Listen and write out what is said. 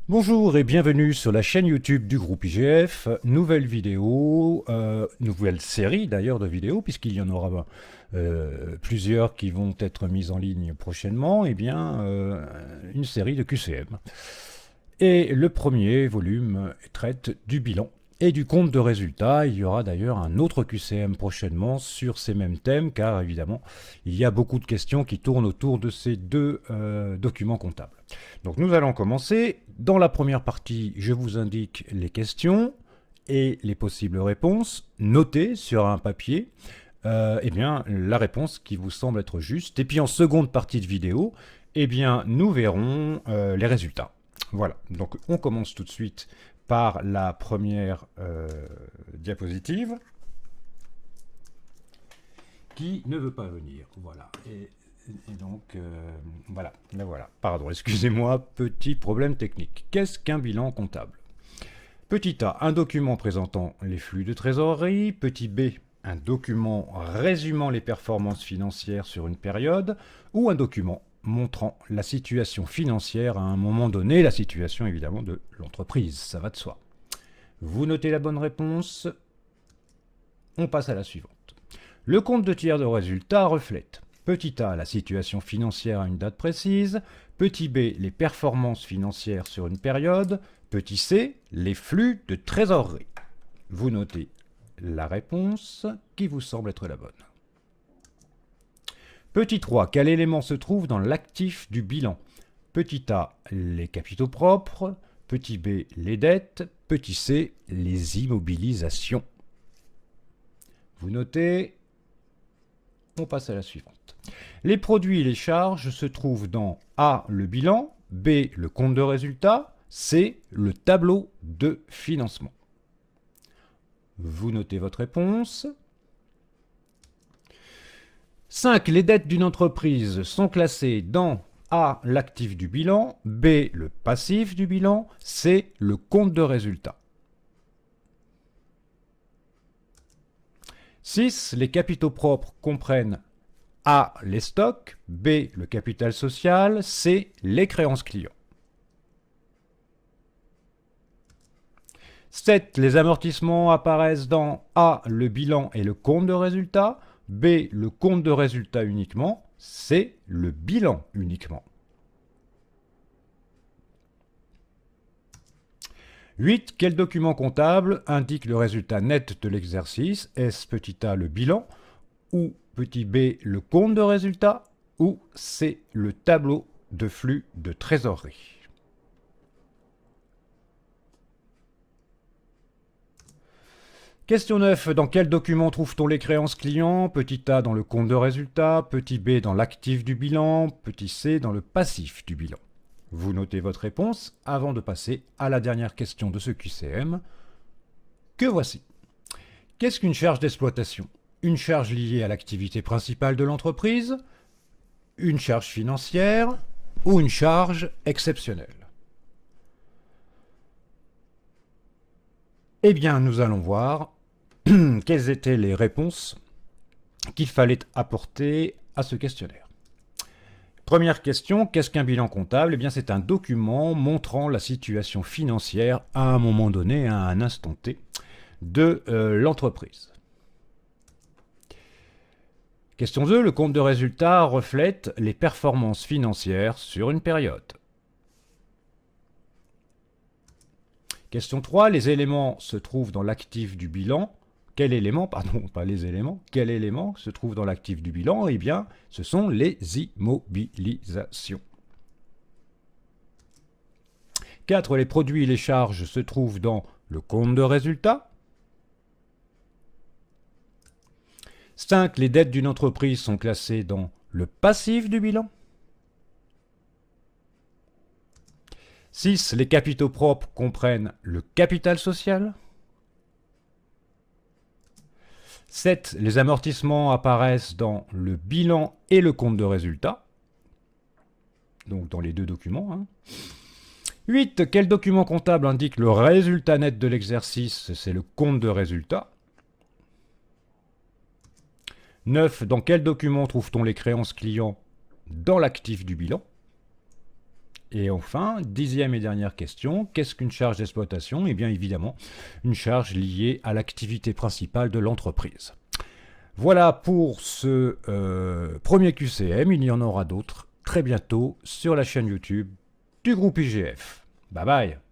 Bonjour et bienvenue sur la chaîne YouTube du groupe IGF. Nouvelle vidéo, nouvelle série d'ailleurs de vidéos, puisqu'il y en aura plusieurs qui vont être mises en ligne prochainement. Eh bien, une série de QCM. Et le premier volume traite du bilan et du compte de résultats. Il y aura d'ailleurs un autre QCM prochainement sur ces mêmes thèmes, car évidemment, il y a beaucoup de questions qui tournent autour de ces deux documents comptables. Donc nous allons commencer. Dans la première partie, je vous indique les questions et les possibles réponses. Notez sur un papier eh bien, la réponse qui vous semble être juste. Et puis en seconde partie de vidéo, eh bien, nous verrons les résultats. Voilà, donc on commence tout de suite par la première diapositive qui ne veut pas venir. Voilà. Et donc, voilà. Ben voilà. Pardon, excusez-moi, petit problème technique. Qu'est-ce qu'un bilan comptable? Petit a, un document présentant les flux de trésorerie. Petit b, un document résumant les performances financières sur une période. Ou un document montrant la situation financière à un moment donné, la situation évidemment de l'entreprise, ça va de soi. Vous notez la bonne réponse. On passe à la suivante. Le compte de tiers de résultat reflète petit a, la situation financière à une date précise, petit b, les performances financières sur une période, petit c, les flux de trésorerie. Vous notez la réponse qui vous semble être la bonne. Petit 3, quel élément se trouve dans l'actif du bilan? Petit a, les capitaux propres, petit b, les dettes, petit c, les immobilisations. Vous notez. On passe à la suivante. Les produits et les charges se trouvent dans A, le bilan, B, le compte de résultat, C, le tableau de financement. Vous notez votre réponse. 5. Les dettes d'une entreprise sont classées dans A, l'actif du bilan, B, le passif du bilan, C, le compte de résultat. 6. Les capitaux propres comprennent A, les stocks, B, le capital social, C, les créances clients. 7. Les amortissements apparaissent dans A, le bilan et le compte de résultat, B, le compte de résultat uniquement, C, le bilan uniquement. 8. Quel document comptable indique le résultat net de l'exercice? Est-ce petit a, le bilan, ou petit b, le compte de résultat, ou c, le tableau de flux de trésorerie? Question 9. Dans quel document trouve-t-on les créances clients? Petit a dans le compte de résultat, petit b dans l'actif du bilan, petit c dans le passif du bilan. Vous notez votre réponse avant de passer à la dernière question de ce QCM, que voici. Qu'est-ce qu'une charge d'exploitation? Une charge liée à l'activité principale de l'entreprise, une charge financière ou une charge exceptionnelle? Eh bien, nous allons voir quelles étaient les réponses qu'il fallait apporter à ce questionnaire. Première question, qu'est-ce qu'un bilan comptable? Eh bien, c'est un document montrant la situation financière à un moment donné, à un instant T, de l'entreprise. Question 2, le compte de résultat reflète les performances financières sur une période. Question 3, les éléments se trouvent dans l'actif du bilan. Quel élément, pardon, pas les éléments, quel élément se trouve dans l'actif du bilan? Eh bien, ce sont les immobilisations. 4. Les produits et les charges se trouvent dans le compte de résultat. 5. Les dettes d'une entreprise sont classées dans le passif du bilan. 6. Les capitaux propres comprennent le capital social. 7. Les amortissements apparaissent dans le bilan et le compte de résultat. Donc dans les deux documents. 8. Quel document comptable indique le résultat net de l'exercice? C'est le compte de résultat. 9. Dans quel document trouve-t-on les créances clients? Dans l'actif du bilan. Et enfin, 10e et dernière question, qu'est-ce qu'une charge d'exploitation? Eh bien évidemment, une charge liée à l'activité principale de l'entreprise. Voilà pour ce premier QCM, il y en aura d'autres très bientôt sur la chaîne YouTube du groupe IGF. Bye bye.